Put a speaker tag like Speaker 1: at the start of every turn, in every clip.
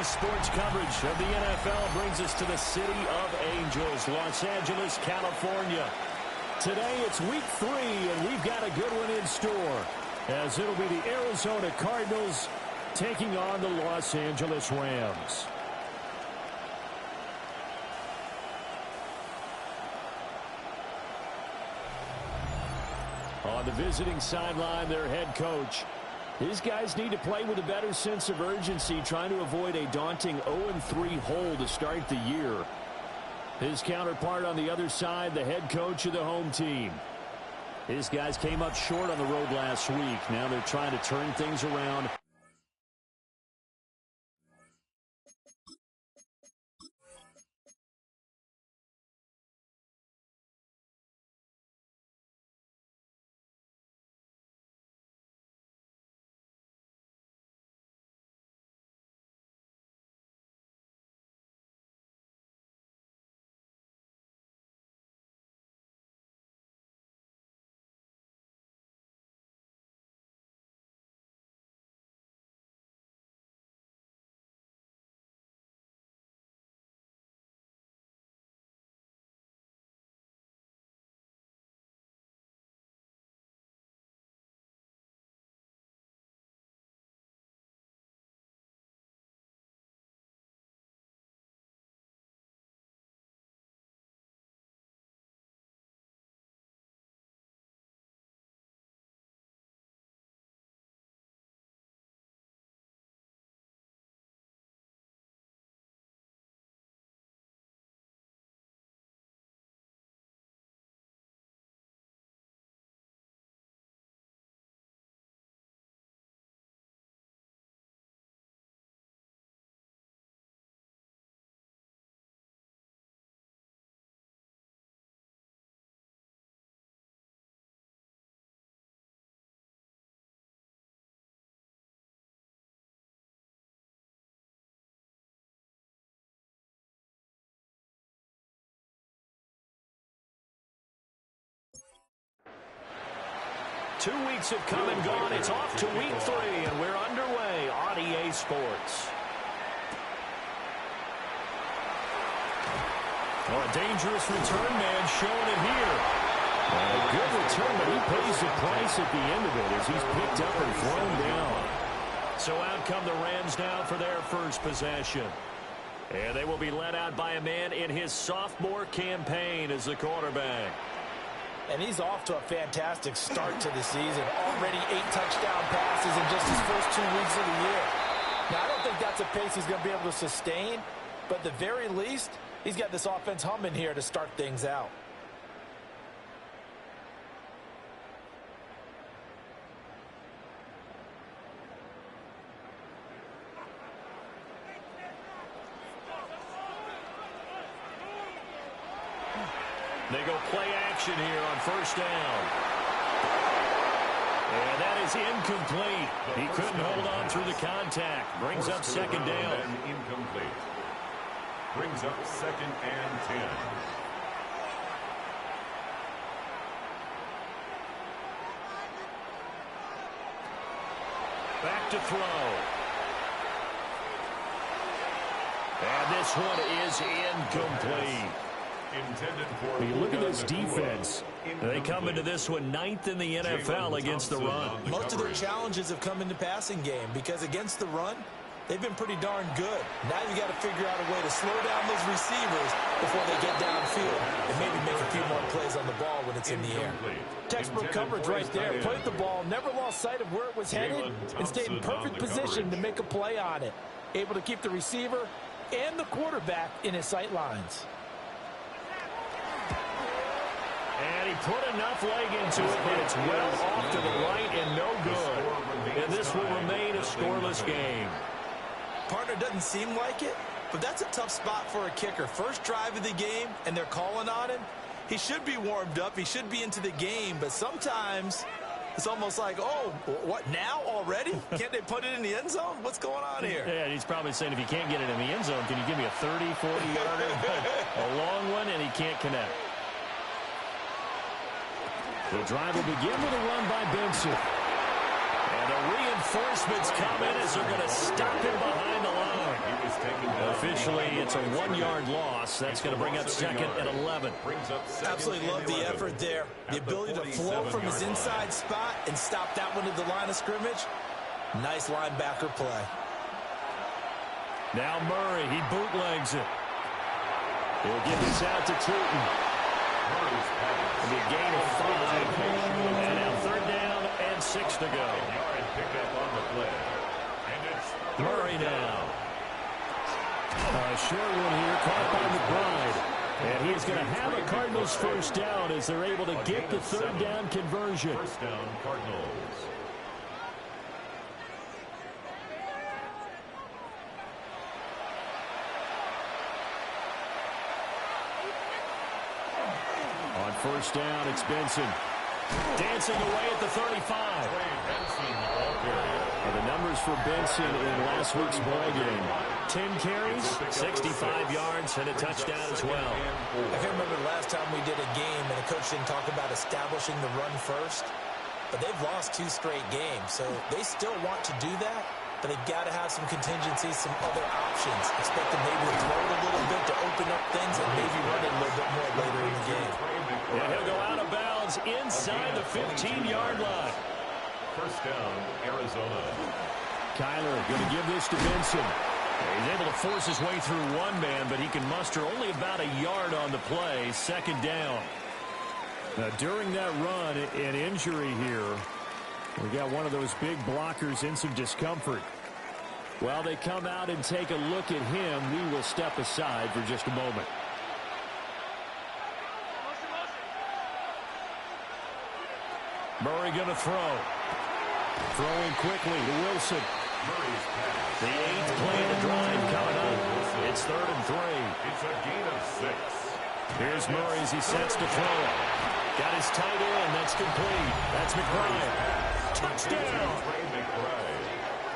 Speaker 1: Today's sports coverage of the NFL brings us to the City of Angels, Los Angeles, California. Today it's week 3, and we've got a good one in store, as it'll be the Arizona Cardinals taking on the Los Angeles Rams. On the visiting sideline, their head coach. These guys need to play with a better sense of urgency, trying to avoid a daunting 0-3 hole to start the year. His counterpart on the other side, the head coach of the home team. His guys came up short on the road last week. Now they're trying to turn things around. Two weeks have come and gone. It's off to week 3, and we're underway on EA Sports. Oh, a dangerous return man showing it here. A good return, but he pays the price at the end of it as he's picked up and thrown down. So out come the Rams now for their first possession. And they will be led out by a man in his sophomore campaign as the quarterback.
Speaker 2: And he's off to a fantastic start to the season. Already 8 touchdown passes in just his first 2 weeks of the year. Now, I don't think that's a pace he's going to be able to sustain, but at the very least, he's got this offense humming here to start things out.
Speaker 1: They go play action here on first down. And that is incomplete. He couldn't hold on through the contact. Brings up second down.
Speaker 3: Incomplete. Brings up 2nd and 10.
Speaker 1: Back to throw. And this one is incomplete. You look at this defense. They come into this one 9th in the NFL against the run.
Speaker 2: Most of their challenges have come in the passing game because against the run, they've been pretty darn good. Now you got to figure out a way to slow down those receivers before they get downfield and maybe make a few more plays on the ball when it's in the air. Textbook coverage right there. Played the ball, never lost sight of where it was headed, and stayed in perfect position to make a play on it. Able to keep the receiver and the quarterback in his sight lines.
Speaker 1: And he put enough leg into it, but it's well off to the right and no good. And this will remain a scoreless game.
Speaker 2: Partner doesn't seem like it, but that's a tough spot for a kicker. First drive of the game, and they're calling on him. He should be warmed up. He should be into the game, but sometimes it's almost like, oh, what, now already? Can't they put it in the end zone? What's going on here?
Speaker 1: Yeah, he's probably saying if you can't get it in the end zone, can you give me a 30, 40-yarder? A long one, and he can't connect. The drive will begin with a run by Benson. And the reinforcements come in as they're going to stop him behind the line. Officially, it's a 1-yard loss. That's going to bring up second and 11.
Speaker 2: Absolutely love the effort there. The ability to flow from his inside spot and stop that one at the line of scrimmage. Nice linebacker play.
Speaker 1: Now Murray, he bootlegs it. He'll give this out to Tootin. It'll be a gain of 5. And now 3rd down and 6 to go. Murray now. A short one here, caught by McBride. And he's going to have a Cardinals 1st down as they're able to get the 3rd down conversion.
Speaker 3: 1st down, Cardinals.
Speaker 1: On 1st down, it's Benson. Dancing away at the 35. And the numbers for Benson in last week's ball game. 10 carries, 65 yards, and a touchdown as well.
Speaker 2: I can't remember the last time we did a game and the coach didn't talk about establishing the run first. But they've lost 2 straight games, so they still want to do that. But they've got to have some contingencies, some other options. Expect them maybe to throw it a little bit to open up things and maybe run it a little bit more later in the game.
Speaker 1: And he'll go out of bounds inside the 15-yard line.
Speaker 3: 1st down, Arizona.
Speaker 1: Kyler going to give this to Benson. He's able to force his way through one man, but he can muster only about a yard on the play. 2nd down. Now, during that run, an injury here. We got one of those big blockers in some discomfort. While they come out and take a look at him, we will step aside for just a moment. Murray going to throw. Throwing quickly to Wilson. The 8th play of the drive coming up. It's 3rd and 3.
Speaker 3: It's a gain of 6.
Speaker 1: Here's Murray as he sets to throw it. Got his tight end. That's complete. That's McBride. Touchdown.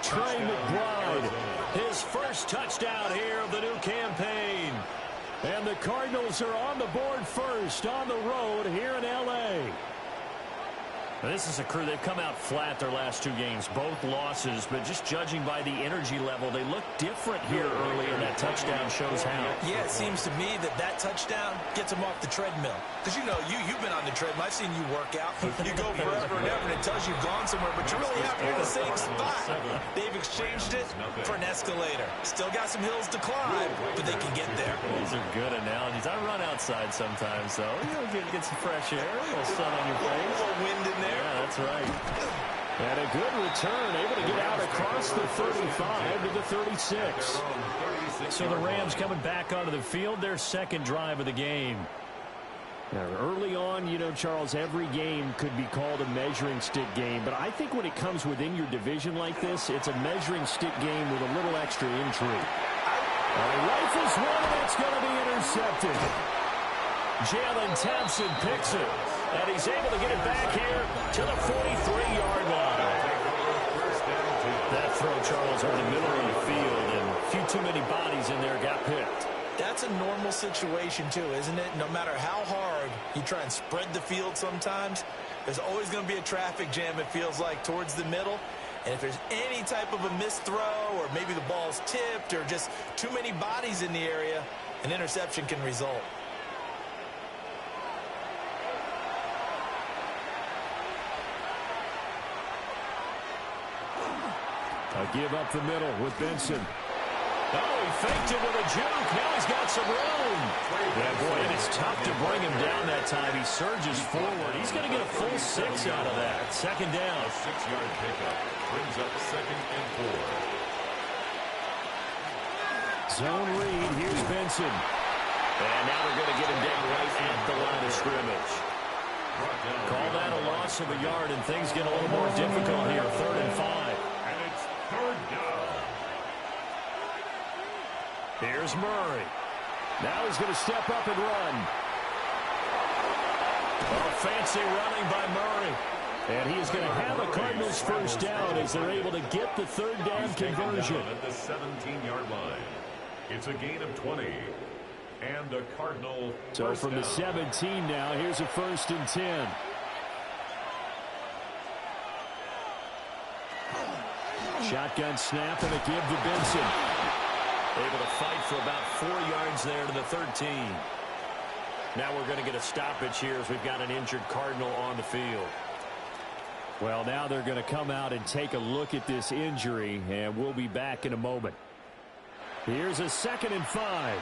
Speaker 1: Trey McBride. His first touchdown here of the new campaign. And the Cardinals are on the board first on the road here in L.A. This is a crew, they've come out flat their last 2 games, both losses, but just judging by the energy level, they look different here early, and that touchdown shows how.
Speaker 2: Yeah, it seems to me that touchdown gets them off the treadmill. Because, you know, you've been on the treadmill. I've seen you work out. You go forever and ever, and it tells you you've gone somewhere, but you're really happy in the same spot. They've exchanged it for an escalator. Still got some hills to climb, but they can get there.
Speaker 1: These are good analogies. I run outside sometimes, though. You know, get some fresh air, a little sun on your face.
Speaker 2: A little wind in there.
Speaker 1: Yeah, that's right. And a good return, able to get out across the 35 to the 36. So the Rams coming back onto the field, their 2nd drive of the game. Now, early on, you know, Charles, every game could be called a measuring stick game, but I think when it comes within your division like this, it's a measuring stick game with a little extra intrigue. Rifles one, and it's going to be intercepted. Jalen Thompson picks it. And he's able to get it back here to the 43-yard line. That throw, Charles, over the middle of the field, and a few too many bodies in there got picked.
Speaker 2: That's a normal situation, too, isn't it? No matter how hard you try and spread the field sometimes, there's always going to be a traffic jam, it feels like, towards the middle. And if there's any type of a missed throw, or maybe the ball's tipped, or just too many bodies in the area, an interception can result.
Speaker 1: A give up the middle with Benson. Oh, he faked it with a juke. Now he's got some room. Yeah, boy, and it's tough to bring him down that time. He surges forward. He's going to get a full 6 out of that. 2nd down.
Speaker 3: A 6-yard pickup brings up 2nd and 4.
Speaker 1: Zone read. Here's Benson. And now they're going to get him down right at the line of scrimmage. Call that a loss of a yard, and things get a little more difficult here. 3rd and 5.
Speaker 3: And it's 3rd down.
Speaker 1: Here's Murray. Now he's going to step up and run. Oh, fancy running by Murray. And he is going to have a Cardinals 1st down as they're able to get the 3rd down conversion.
Speaker 3: At the 17-yard line. It's a gain of 20. And a Cardinal.
Speaker 1: So from the 17 now, here's a 1st and 10. Shotgun snap and a give to Benson.
Speaker 4: Able to fight for about 4 yards there to the 13. Now we're going to get a stoppage here as we've got an injured Cardinal on the field.
Speaker 1: Well, now they're going to come out and take a look at this injury, and we'll be back in a moment. Here's a 2nd and 5.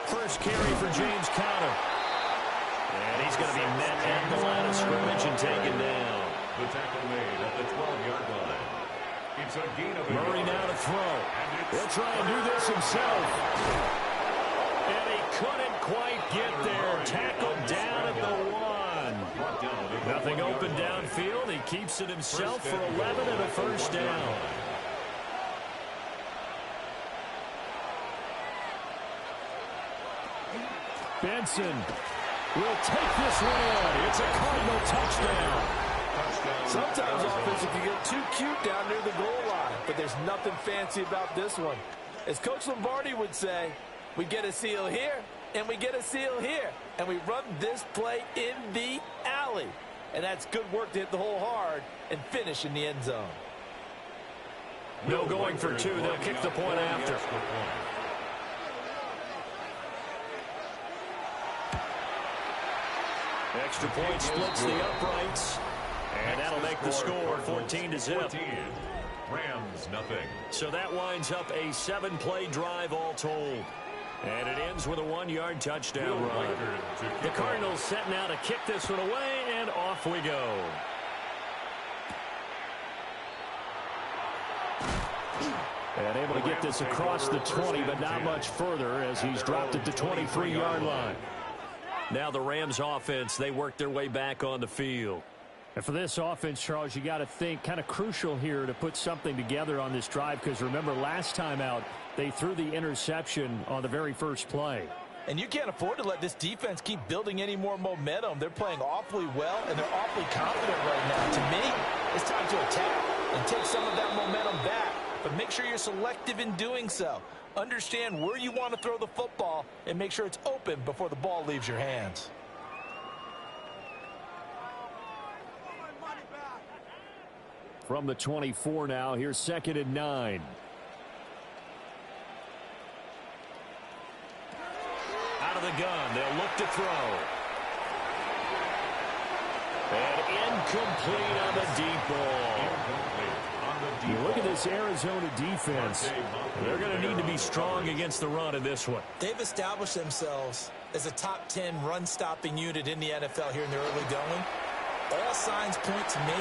Speaker 1: First carry for James Conner.
Speaker 4: And he's going to be met at the line of scrimmage and taken down.
Speaker 3: The tackle made at the 12-yard line. It's a gain of
Speaker 1: Murray now to throw. He'll try and do this himself. And he couldn't quite get there. Tackled down at the 1. Nothing open downfield. He keeps it himself for 11 and a first down. Benson will take this one in. It's a Cardinal touchdown.
Speaker 2: Sometimes offense can get too cute down near the goal line, but there's nothing fancy about this one. As Coach Lombardi would say, we get a seal here, and we get a seal here, and we run this play in the alley. And that's good work to hit the hole hard and finish in the end zone.
Speaker 4: No going for 2. They'll kick the point after. Extra point splits the uprights. And that'll make the score 14-0.
Speaker 3: Rams nothing.
Speaker 4: So that winds up a 7-play drive all told. And it ends with a 1-yard touchdown run. The Cardinals set now to kick this one away, and off we go.
Speaker 1: And able to get this across the 20, but not much further as he's dropped at the 23-yard line.
Speaker 4: Now the Rams offense, they work their way back on the field.
Speaker 1: And for this offense, Charles, you got to think kind of crucial here to put something together on this drive, because remember last time out they threw the interception on the very first play.
Speaker 2: And you can't afford to let this defense keep building any more momentum. They're playing awfully well, and they're awfully confident right now. To me, it's time to attack and take some of that momentum back. But make sure you're selective in doing so. Understand where you want to throw the football and make sure it's open before the ball leaves your hands.
Speaker 1: From the 24 now, here's 2nd and 9.
Speaker 4: Out of the gun, they'll look to throw. And incomplete on the deep ball.
Speaker 1: You look at this Arizona defense.
Speaker 4: They're going to need to be strong against the run in this one.
Speaker 2: They've established themselves as a top 10 run-stopping unit in the NFL here in the early going. All signs point to me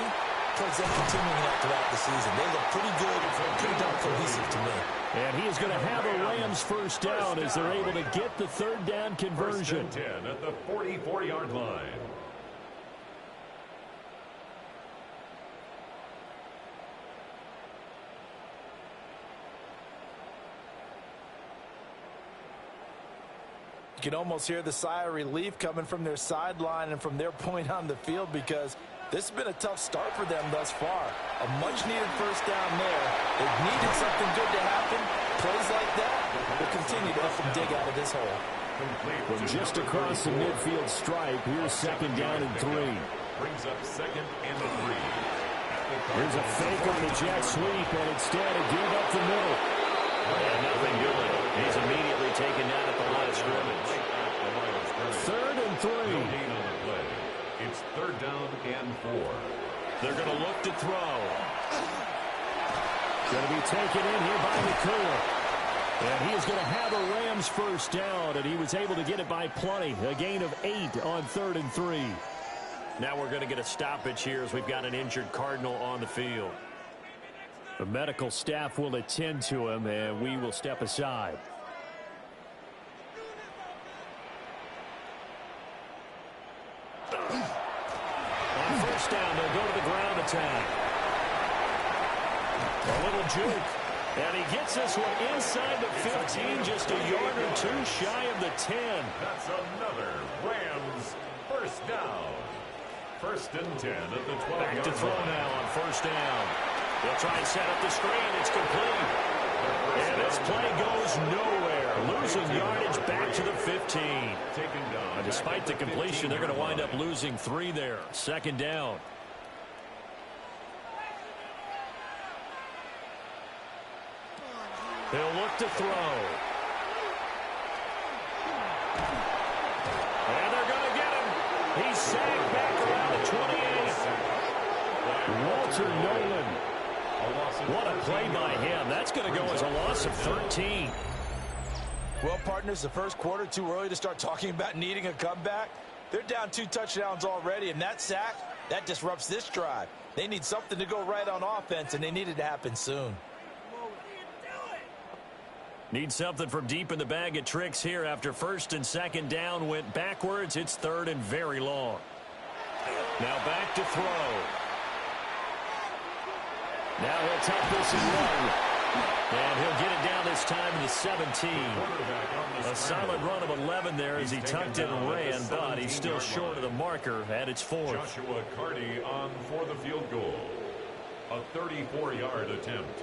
Speaker 2: towards them continuing that throughout the season. They look pretty good, pretty darn cohesive to me.
Speaker 1: And he is going to have a Rams first down as they're able to get the 3rd down conversion.
Speaker 3: 10 at the 44-yard line.
Speaker 2: You can almost hear the sigh of relief coming from their sideline and from their point on the field, because this has been a tough start for them thus far. A much-needed first down there. They've needed something good to happen. Plays like that will continue to help them dig out of this hole.
Speaker 1: From just across the midfield stripe, here's 2nd down and 3.
Speaker 3: Brings up 2nd and 3.
Speaker 1: Here's a fake on the jet sweep, and instead a give up the middle.
Speaker 4: And nothing doing. He's immediately taken down at the line of scrimmage.
Speaker 1: 3rd and 3.
Speaker 3: It's 3rd down and 4.
Speaker 4: They're going to look to throw.
Speaker 1: Going to be taken in here by McCool. And he is going to have a Rams first down, and he was able to get it by plenty. A gain of 8 on 3rd and 3.
Speaker 4: Now we're going to get a stoppage here as we've got an injured Cardinal on the field.
Speaker 1: The medical staff will attend to him, and we will step aside. On first down, they'll go to the ground attack. A little juke. And he gets this one inside the 15, just a yard or 2 shy of the 10.
Speaker 3: That's another Rams first down. 1st and 10 at the 12.
Speaker 4: Back to throw now on first down. They'll try and set up the screen. It's complete. And this this play goes nowhere. Losing yardage back to the 15. And despite the completion, they're going to wind up losing 3 there. Second down. He'll look to throw. And they're going to get him. He's sagged back around the 28.
Speaker 1: Walter Nolan.
Speaker 4: What a play by him. That's going to go as a loss of 13.
Speaker 2: Well, partners, the first quarter, too early to start talking about needing a comeback. They're down 2 touchdowns already, and that sack, that disrupts this drive. They need something to go right on offense, and they need it to happen soon.
Speaker 4: Need something from deep in the bag of tricks here after first and second down went backwards. It's third and very long. Now back to throw. Now he'll take this and run. And he'll get it down this time to the 17. A solid run of 11 there as he tucked it and ran, but he's still short of the marker at its 4th.
Speaker 3: Joshua Carty on for the field goal. A 34-yard attempt.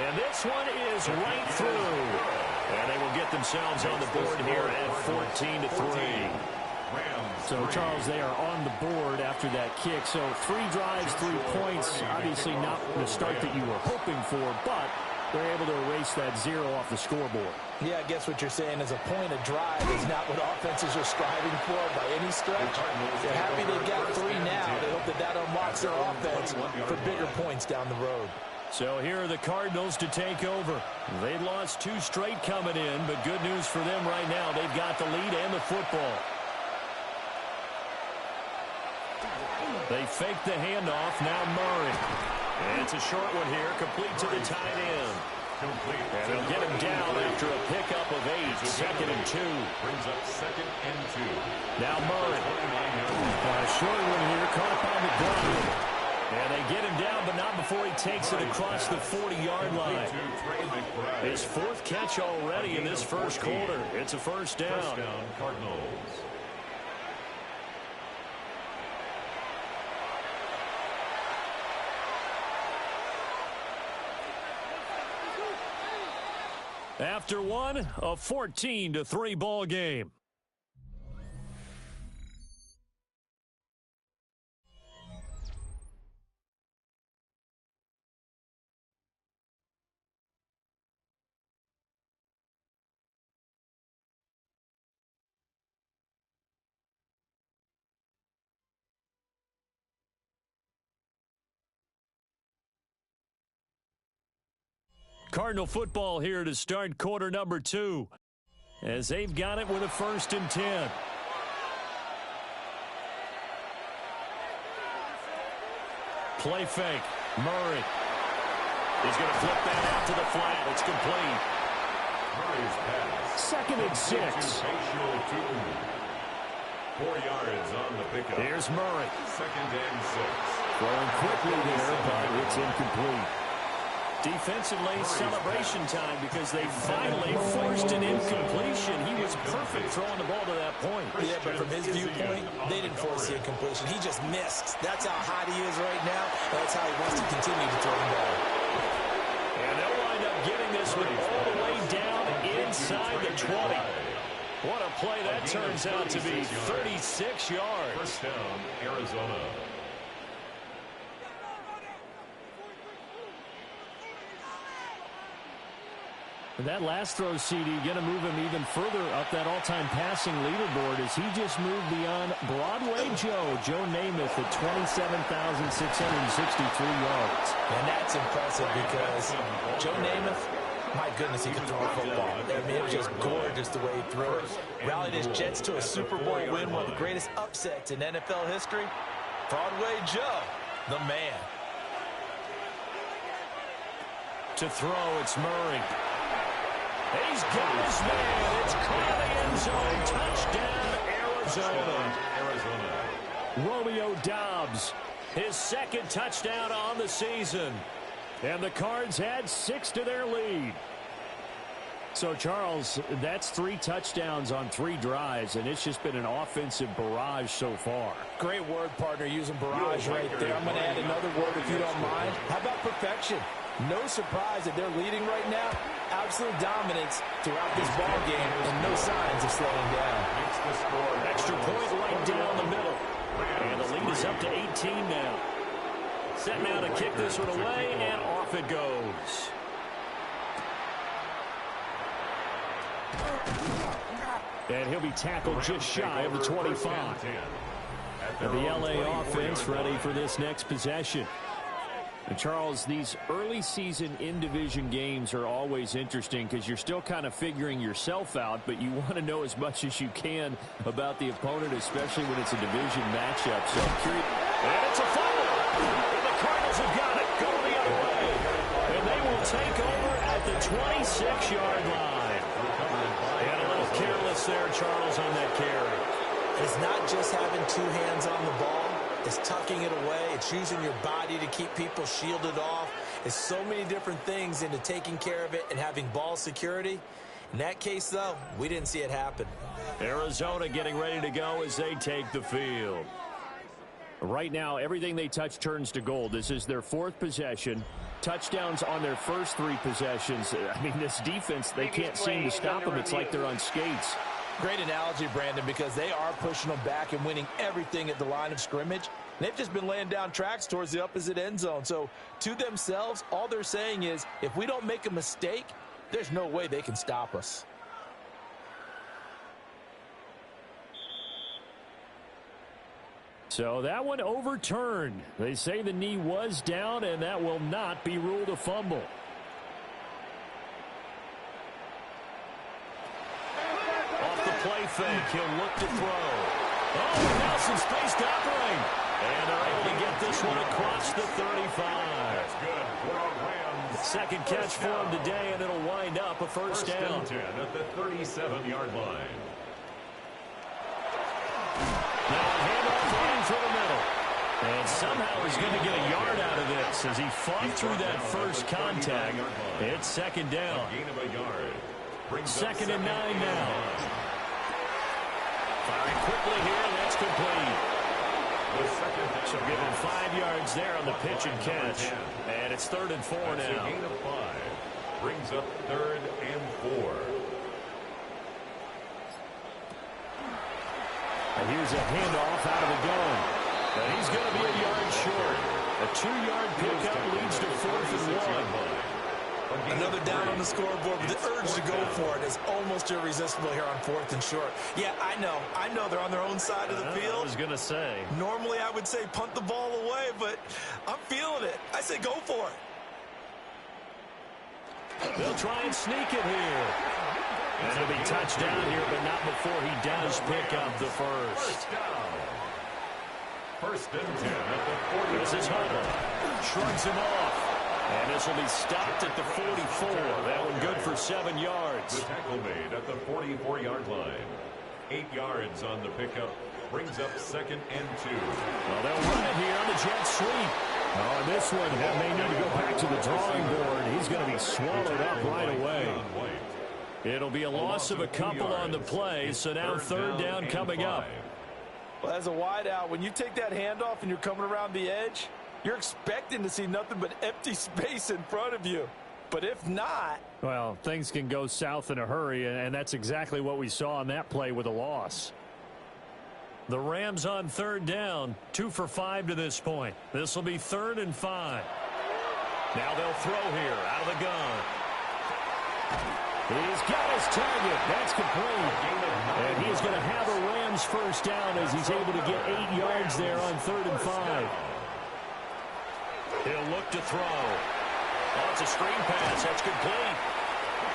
Speaker 4: And this one is right through. And they will get themselves on the board here at 14-3.
Speaker 1: So, Charles, they are on the board after that kick. So 3 drives, 3 points. Obviously not the start that you were hoping for, but they're able to erase that 0 off the scoreboard.
Speaker 2: Yeah, I guess what you're saying is a point of drive is not what offenses are striving for by any stretch. They're happy they got 3 now. They hope that that unlocks their offense for bigger points down the road.
Speaker 4: So here are the Cardinals to take over. They lost 2 straight coming in, but good news for them right now. They've got the lead and the football. They fake the handoff. Now Murray. And it's a short one here, complete to the tight end. And they'll get him down after a pickup of 8. Second and 2.
Speaker 3: Brings up second and 2.
Speaker 4: Now Murray.
Speaker 1: Short one here, caught up on the ground.
Speaker 4: And they get him down, but not before he takes it across the 40-yard line. His 4th catch already in this first quarter. It's a first down.
Speaker 3: First down, Cardinals.
Speaker 4: After one, a 14-3 ball game. Cardinal football here to start quarter number 2 as they've got it with a 1st and 10. Play fake. Murray. He's going to flip that out to the flat. It's complete.
Speaker 3: Murray's pass.
Speaker 1: 2nd and 6.
Speaker 3: 4 yards on the pickup.
Speaker 4: Here's Murray.
Speaker 3: 2nd and 6.
Speaker 1: Throwing quickly there, but it's incomplete.
Speaker 4: Defensively, celebration time because they finally forced an incompletion. He was perfect throwing the ball to that point.
Speaker 2: Yeah, but from his viewpoint, they didn't force the incompletion. He just missed. That's how hot he is right now. That's how he wants to continue to throw the ball.
Speaker 4: And they'll wind up getting this one all the way down inside the 20. What a play that turns out to be, 36 yards.
Speaker 3: First down, Arizona.
Speaker 1: That last throw, CD, going to move him even further up that all-time passing leaderboard as he just moved beyond Broadway Joe Namath at 27,663 yards.
Speaker 2: And that's impressive because Joe Namath, my goodness, he could throw a football. I mean, it was just gorgeous the way he threw it. Rallied his Jets to a Super Bowl win, one of the greatest upsets in NFL history. Broadway Joe, the man.
Speaker 4: To throw, it's Murray. He's got his man. It's caught in the end zone. Touchdown, Arizona. Romeo Doubs, his 2nd touchdown on the season. And the Cards had 6 to their lead.
Speaker 1: So, Charles, that's 3 touchdowns on 3 drives, and it's just been an offensive barrage so far.
Speaker 2: Great word, partner, using barrage right there. I'm going to add another word if you don't mind. How about perfection? No surprise that they're leading right now. Absolute dominance throughout this ball game and no signs of slowing down.
Speaker 1: Extra point right down the middle. And the lead is up to 18 now. Set now to kick this one away, and off it goes. And he'll be tackled just shy of the 25. And the LA offense ready for this next possession. And Charles, these early season in-division games are always interesting because you're still kind of figuring yourself out, but you want to know as much as you can about the opponent, especially when it's a division matchup. So I'm curious. And it's a fumble. And the Cardinals have got it. Go the other way. And they will take over at the 26-yard line. And a little careless there, Charles, on that carry.
Speaker 2: It's not just having two hands on the ball. It's tucking it away. It's using your body to keep people shielded off. It's so many different things into taking care of it and having ball security. In that case, though, we didn't see it happen.
Speaker 1: Arizona getting ready to go as they take the field. Right now, everything they touch turns to gold. This is their fourth possession. Touchdowns on their first three possessions. I mean, this defense, they can't seem to stop them. It's like they're on skates.
Speaker 2: Great analogy, Brandon, because they are pushing them back and winning everything at the line of scrimmage. They've just been laying down tracks towards the opposite end zone. So to themselves, all they're saying is, if we don't make a mistake, there's no way they can stop us.
Speaker 1: So that one overturned. They say the knee was down, and that will not be ruled a fumble. Off the play fake, he'll look to throw. Oh, now some space to operate. And they're able to get this one across the 35.
Speaker 3: That's good for a Rams.
Speaker 1: Second catch for him today, and it'll wind up a first down.
Speaker 3: And 10 at the 37-yard line.
Speaker 1: Now a handoff running for the middle. And somehow he's going to get a yard out of this as he fought through that first contact. It's second down.
Speaker 3: Gain of a yard.
Speaker 1: Second and 9 now. Firing quickly here, and that's complete. So give him 5 yards there on the pitch and catch. And it's 3rd and 4
Speaker 3: That's
Speaker 1: now.
Speaker 3: a gain of 5. Brings up 3rd and 4.
Speaker 1: And here's a handoff out of the gun. And he's going to be a yard short. A 2-yard pickup leads to 4th and 1.
Speaker 2: Another down on the scoreboard, but the urge to go for it is almost irresistible here on 4th and short. Yeah, I know they're on their own side of the field.
Speaker 1: I was going to say.
Speaker 2: Normally I would say punt the ball away, but I'm feeling it. I say go for it.
Speaker 1: They'll try and sneak it here. And he'll be touched down here, but not before he does pick up the first.
Speaker 3: First and 10 at the 40.
Speaker 1: This is Hunter. Shrugs him off. And this will be stopped at the 44. That one good for 7 yards.
Speaker 3: The tackle made at the 44-yard line. 8 yards on the pickup. Brings up 2nd and 2.
Speaker 1: Well, they'll run it here on the jet sweep. Oh, this one may need to go back to the drawing board. He's going to be swallowed up right away. It'll be a loss of a couple on the play, so now 3rd down coming up.
Speaker 2: Well, as a wideout, when you take that handoff and you're coming around the edge, you're expecting to see nothing but empty space in front of you. But if not...
Speaker 1: Well, things can go south in a hurry, and that's exactly what we saw on that play with a loss. The Rams on 3rd down, 2 for 5 to this point. This will be 3rd and 5. Now they'll throw here out of the gun. He's got his target. That's complete. And he's going to have a Rams first down as he's able to get 8 yards there on 3rd and 5. He'll look to throw. Oh, it's a screen pass. That's complete.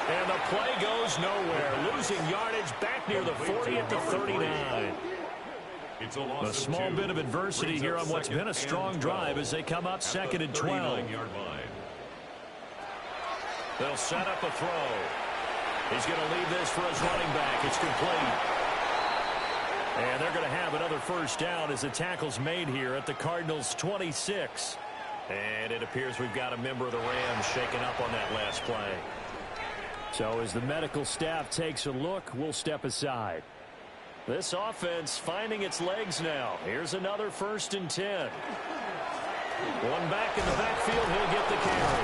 Speaker 1: And the play goes nowhere. Losing yardage back near the 40 at the 39. A small bit of adversity here on what's been a strong drive as they come up 2nd and 12. They'll set up a throw. He's going to leave this for his running back. It's complete. And they're going to have another first down as the tackle's made here at the Cardinals' 26. And it appears we've got a member of the Rams shaken up on that last play. So as the medical staff takes a look, we'll step aside. This offense finding its legs now. Here's another 1st and 10. One back in the backfield, he'll get the carry.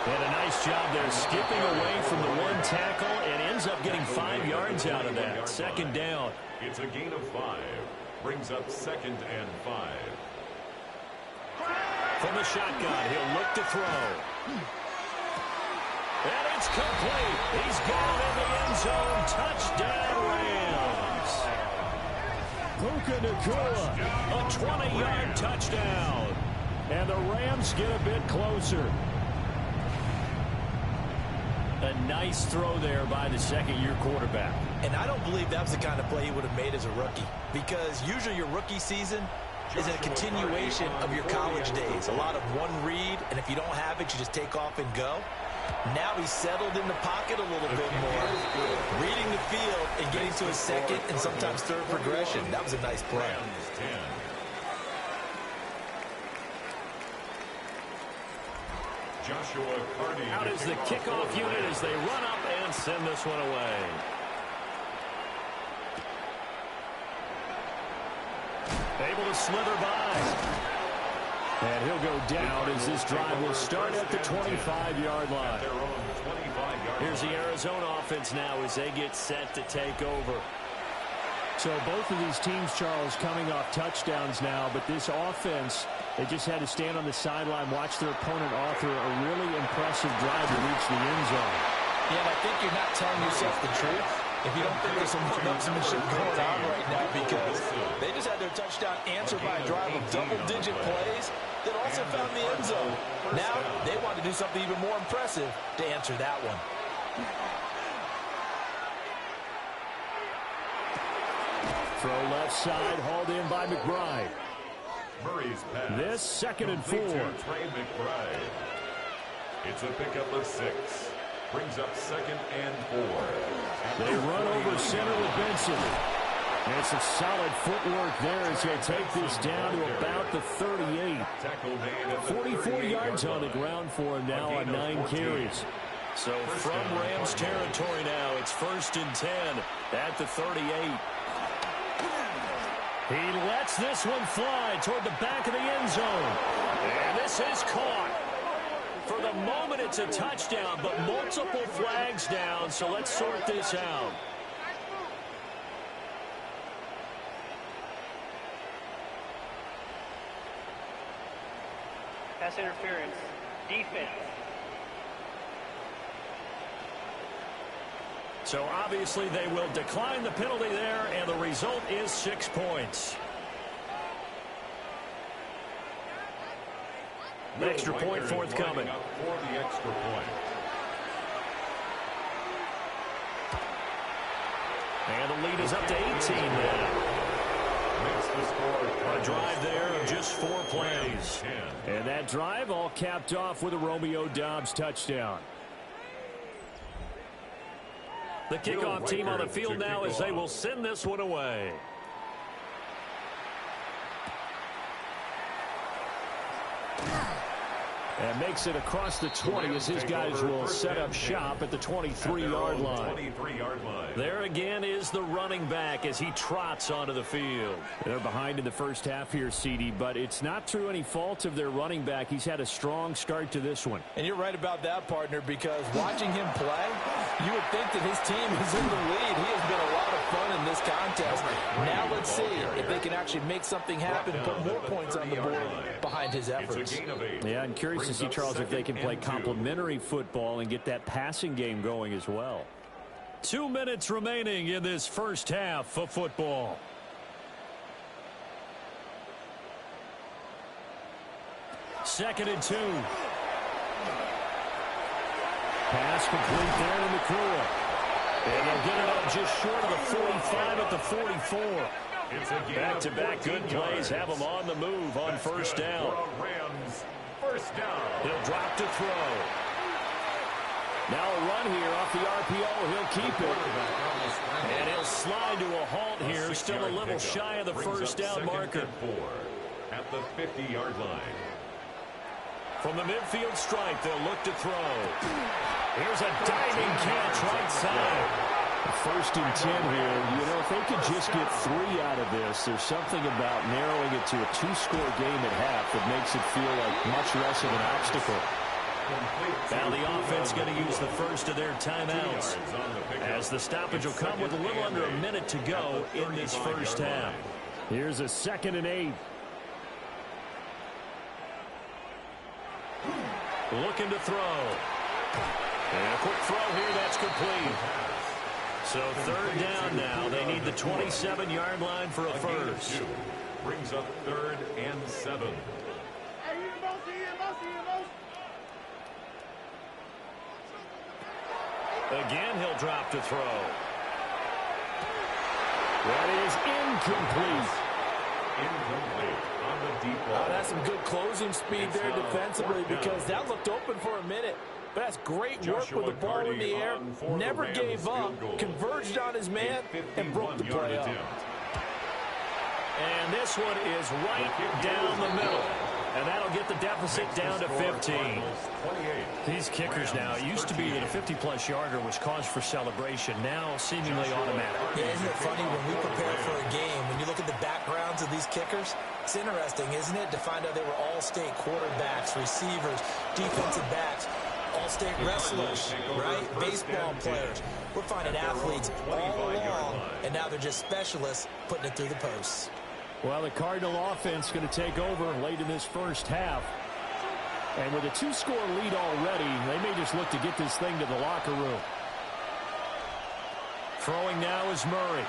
Speaker 4: And a nice job there skipping away from the one tackle and ends up getting 5 yards out of that. Second down.
Speaker 3: It's a gain of 5. Brings up 2nd and 5.
Speaker 4: From the shotgun, he'll look to throw. And it's complete. He's got in the end zone. Touchdown, Rams. Puka Nacua, a 20-yard touchdown.
Speaker 1: And the Rams get a bit closer.
Speaker 4: A nice throw there by the second-year quarterback.
Speaker 2: And I don't believe that was the kind of play he would have made as a rookie, because usually your rookie season is a continuation of your college days. A lot of one read, and if you don't have it, you just take off and go. Now he's settled in the pocket a little bit more, reading the field and getting to his second and sometimes third progression. That was a nice play.
Speaker 4: Out is the kickoff unit as they run up and send this one away. Able to slither by.
Speaker 1: And he'll go down as this drive will start at the 25-yard line.
Speaker 4: Here's the Arizona offense now as they get set to take over.
Speaker 1: So both of these teams, Charles, coming off touchdowns now, but this offense, they just had to stand on the sideline, watch their opponent author a really impressive drive to reach the end zone.
Speaker 2: Yeah, and I think you're not telling yourself the truth if you don't think there's some one-upsmanship going on right now, because they just had their touchdown answered by a drive of double-digit plays that also found the end zone. Now they want to do something even more impressive to answer that one.
Speaker 1: Throw left side, hauled in by McBride.
Speaker 3: Murray's pass.
Speaker 1: This 2nd and 4.
Speaker 3: Trey McBride. It's a pickup of 6. Brings up 2nd and 4.
Speaker 1: They run over center with Benson. And some solid footwork there as he'll take this down to about the 38. 44 yards on the ground for him now on 9 carries.
Speaker 4: So from Rams territory now, it's 1st and 10 at the 38. He lets this one fly toward the back of the end zone. And this is caught. For the moment, it's a touchdown, but multiple flags down, so let's sort this out.
Speaker 5: Pass interference. Defense.
Speaker 4: So obviously they will decline the penalty there, and the result is 6 points. Extra point forthcoming.
Speaker 3: For the extra point.
Speaker 4: And the lead is up to 18 now. A drive there of just 4 plays.
Speaker 1: And that drive all capped off with a Romeo Doubs touchdown.
Speaker 4: The kickoff team on the field now as they will send this one away.
Speaker 1: And makes it across the 20 as his guys will set up shop at the 23-yard line.
Speaker 4: There again is the running back as he trots onto the field.
Speaker 1: They're behind in the first half here, CD, but it's not through any fault of their running back. He's had a strong start to this one.
Speaker 2: And you're right about that, partner, because watching him play, you would think that his team is in the lead. He has been a lot of fun in this contest. Now let's see if they can actually make something happen, put more points on the board behind his efforts.
Speaker 1: Yeah, I'm curious to see, Charles, if they can play complementary football and get that passing game going as well.
Speaker 4: 2 minutes remaining in this first half of football. Second and 2.
Speaker 1: Pass complete there to McClure.
Speaker 4: And they'll get it up just short of the 45 at the 44. Back-to-back good plays have them on the move on first down. He'll drop to throw.
Speaker 1: Now a run here off the RPO. He'll keep it.
Speaker 4: And he'll slide to a halt here. Still a little shy of the first down marker.
Speaker 3: At the 50-yard line.
Speaker 4: From the midfield stripe, they'll look to throw. Here's a diving catch right side.
Speaker 1: 1st and 10 here. You know, if they could just get 3 out of this, there's something about narrowing it to a 2-score game at half that makes it feel like much less of an obstacle.
Speaker 4: Now the offense going to use the first of their timeouts, as the stoppage will come with a little under a minute to go in this first half.
Speaker 1: Here's a 2nd and 8.
Speaker 4: Looking to throw. And a quick throw here, that's complete. So 3rd down now. They need the 27-yard line for a first.
Speaker 3: Brings up 3rd and 7.
Speaker 4: Again, he'll drop to throw.
Speaker 1: That is incomplete.
Speaker 3: Incomplete on the deep ball.
Speaker 2: That's some good closing speed there defensively, because that looked open for a minute. But that's great work with the ball in the air. Never gave up, converged on his man, and broke the play up.
Speaker 4: And this one is right down the middle. And that'll get the deficit down to 15. These kickers now, it used to be that a 50-plus yarder was cause for celebration. Now seemingly automatic.
Speaker 2: Yeah, isn't it funny when we prepare for a game, when you look at the backgrounds of these kickers, it's interesting, isn't it, to find out they were all-state quarterbacks, receivers, defensive backs, all-state wrestlers, right? Baseball players. We're finding athletes all along, and now they're just specialists putting it through the posts.
Speaker 1: Well, the Cardinal offense going to take over late in this first half. And with a 2-score lead already, they may just look to get this thing to the locker room.
Speaker 4: Throwing now is Murray.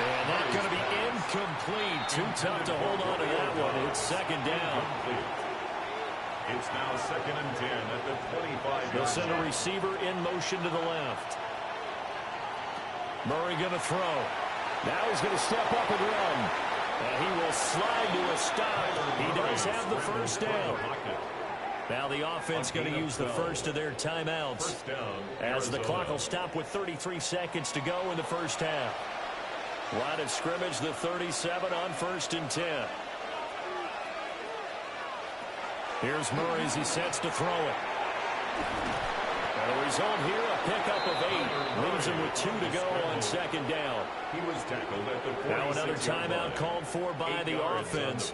Speaker 4: And that's going to be incomplete. Too tough to hold on to that one. It's 2nd down.
Speaker 3: It's now 2nd and 10 at the 25.
Speaker 4: They'll send a receiver in motion to the left. Murray going to throw.
Speaker 1: Now he's going to step up and run.
Speaker 4: And he will slide to a stop. He does have the first down. Now the offense going to use the first of their timeouts, as the clock will stop with 33 seconds to go in the first half. Line of scrimmage, the 37 on 1st and 10. Here's Murray as he sets to throw it. And the result here, a pickup of 8. Leaves him with 2 to go on 2nd down.
Speaker 3: He was tackled at the
Speaker 4: now another timeout called for by the offense.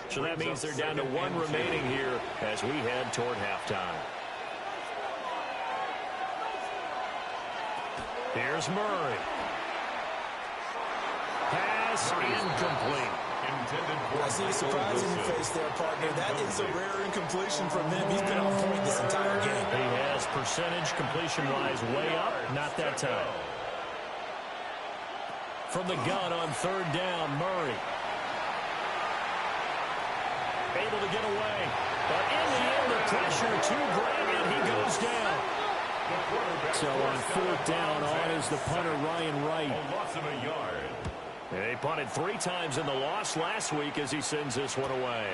Speaker 4: So that means they're down to 1 remaining here as we head toward halftime. Here's Murray. Pass incomplete.
Speaker 2: I see a surprise in your face there, partner. That is a rare incompletion from him. He's been on point this entire game.
Speaker 4: He has percentage completion-wise way up. Not that time. From the gun on 3rd down, Murray. Able to get away. But in the end, the pressure too great, and he goes down.
Speaker 1: So on 4th down, on is the punter, Ryan Wright.
Speaker 3: A loss of a yard.
Speaker 4: He punted 3 times in the loss last week as he sends this one away.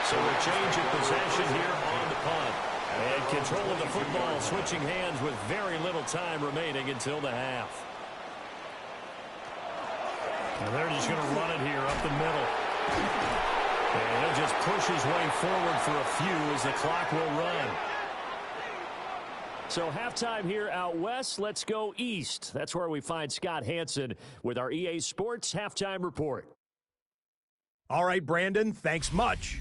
Speaker 4: So a change of possession here on the punt. And control of the football switching hands with very little time remaining until the half. And they're just going to run it here up the middle. And he'll just push his way forward for a few as the clock will run.
Speaker 1: So halftime here out west. Let's go east. That's where we find Scott Hansen with our EA Sports Halftime Report.
Speaker 6: All right, Brandon, thanks much.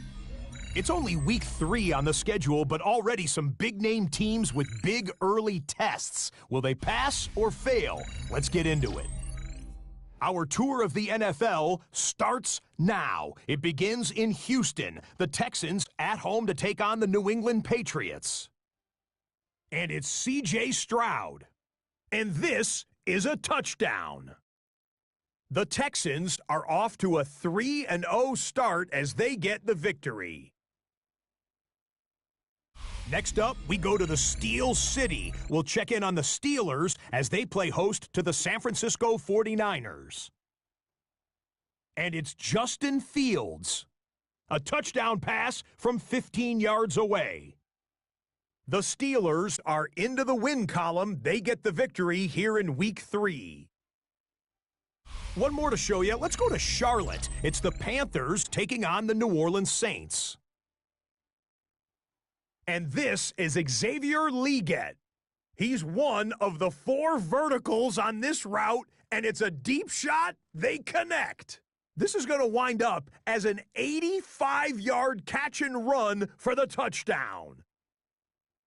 Speaker 6: It's only week 3 on the schedule, but already some big-name teams with big early tests. Will they pass or fail? Let's get into it. Our tour of the NFL starts now. It begins in Houston. The Texans at home to take on the New England Patriots. And it's C.J. Stroud. And this is a touchdown. The Texans are off to a 3-0 start as they get the victory. Next up, we go to the Steel City. We'll check in on the Steelers as they play host to the San Francisco 49ers. And it's Justin Fields. A touchdown pass from 15 yards away. The Steelers are into the win column. They get the victory here in week 3. One more to show you. Let's go to Charlotte. It's the Panthers taking on the New Orleans Saints. And this is Xavier Leggett. He's one of the 4 verticals on this route, and it's a deep shot. They connect. This is going to wind up as an 85-yard catch and run for the touchdown.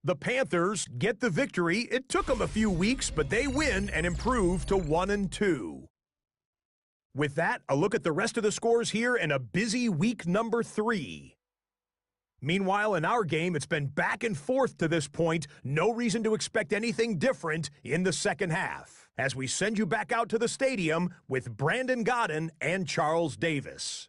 Speaker 6: The Panthers get the victory. It took them a few weeks, but they win and improve to 1-2. With that, a look at the rest of the scores here in a busy week number 3. Meanwhile, in our game, it's been back and forth to this point. No reason to expect anything different in the second half, as we send you back out to the stadium with Brandon Godden and Charles Davis.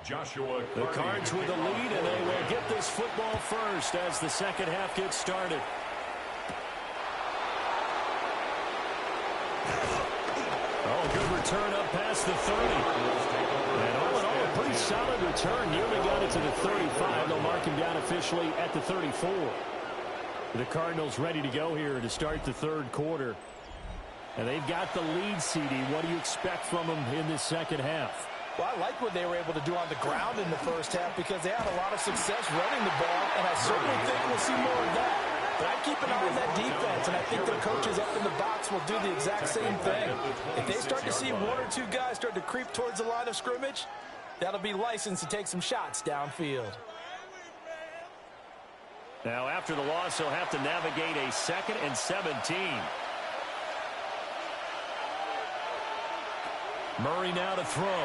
Speaker 3: Joshua
Speaker 4: The Cards with the lead, and they will get this football first as the second half gets started. Oh, good return up past the 30. And all in all, a pretty solid return. Nearly got it to the 35. They'll mark him down officially at the 34. The Cardinals ready to go here to start the third quarter. And they've got the lead, CD. What do you expect from them in this second half?
Speaker 2: Well, I like what they were able to do on the ground in the first half because they had a lot of success running the ball, and I certainly think we'll see more of that. But I keep an eye on that defense, and I think their coaches up in the box will do the exact same thing. If they start to see one or two guys start to creep towards the line of scrimmage, that'll be licensed to take some shots downfield.
Speaker 4: Now, after the loss, he'll have to navigate a 2nd and 17. Murray now to throw.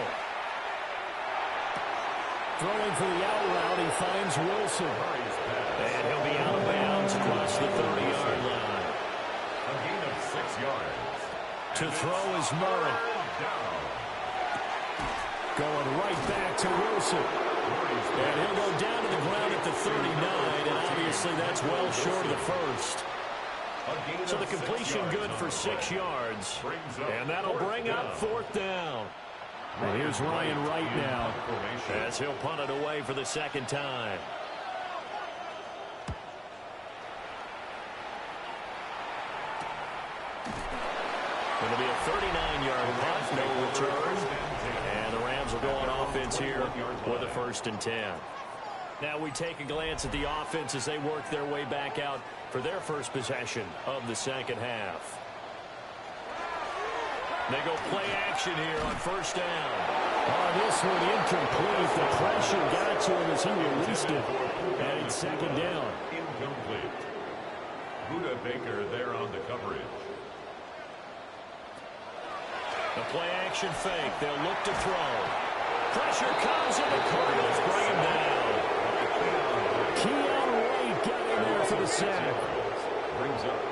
Speaker 4: Throwing for the out route, he finds Wilson. And he'll be out of bounds across the 30-yard line.
Speaker 3: A gain of 6 yards.
Speaker 4: To throw is Murray. Going right back to Wilson. And he'll go down to the ground at the 39, and obviously that's well short of the first. So the completion good for 6 yards. And that'll bring up 4th down. And here's Ryan Wright now as he'll punt it away for the second time. It'll be a 39-yard punt, no return. And the Rams will go on offense here with a 1st and 10. Now we take a glance at the offense as they work their way back out for their first possession of the second half. They go play action here on 1st down. Oh, this one incomplete. The pressure got to him as he released it. And it's 2nd down.
Speaker 3: Incomplete. Buda Baker there on the coverage.
Speaker 4: The play action fake. They'll look to throw. Pressure comes and the Cardinals bring him down. Keon Wade got in there for the sack.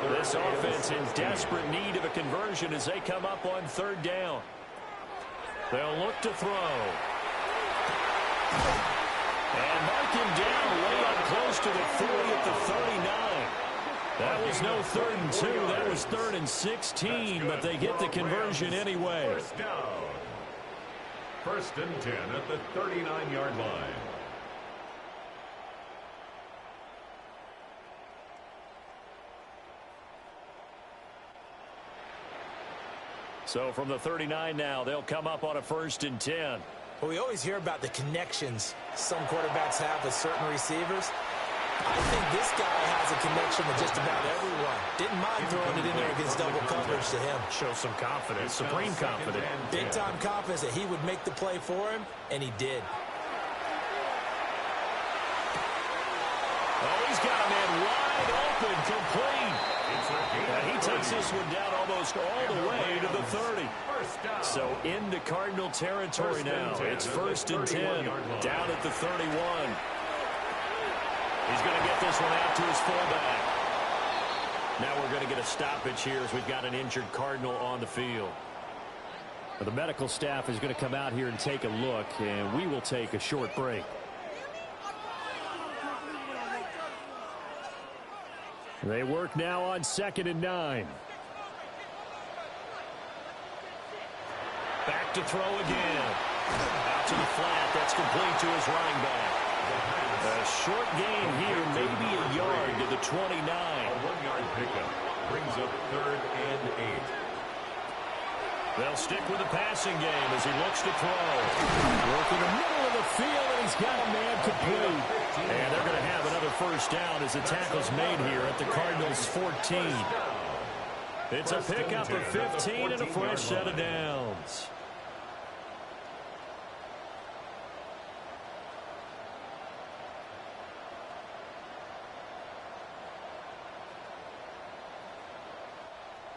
Speaker 4: This offense in desperate need of a conversion as they come up on 3rd down. They'll look to throw. And mark him down way up close to the 40 at the 39. That was no 3rd and 2. That was 3rd and 16, but they get the conversion anyway.
Speaker 3: 1st down. 1st and 10 at the 39-yard line.
Speaker 4: So from the 39 now, they'll come up on a 1st and 10.
Speaker 2: Well, we always hear about the connections some quarterbacks have with certain receivers. I think this guy has a connection with just about everyone. Didn't mind throwing it in there against double coverage to him.
Speaker 4: Show some confidence, supreme confidence.
Speaker 2: Big-time confidence that he would make the play for him, and he did.
Speaker 4: Oh, he's got a man wide open, complete. And he takes this one down almost all the way to the 30. So into Cardinal territory now. It's 1st and 10, down at the 31. He's going to get this one out to his fullback. Now we're going to get a stoppage here as we've got an injured Cardinal on the field.
Speaker 1: Well, the medical staff is going to come out here and take a look, and we will take a short break. They work now on 2nd and 9.
Speaker 4: Back to throw again. Out to the flat. That's complete to his running back. A short gain here, maybe a yard to the 29.
Speaker 3: A 1-yard pickup brings up 3rd and 8.
Speaker 4: They'll stick with the passing game as he looks to throw.
Speaker 1: Work in the middle of the field, and he's got a man complete.
Speaker 4: And they're going to have another first down as the tackle's made here at the Cardinals' 14. It's a pickup of 15 and a fresh set of downs.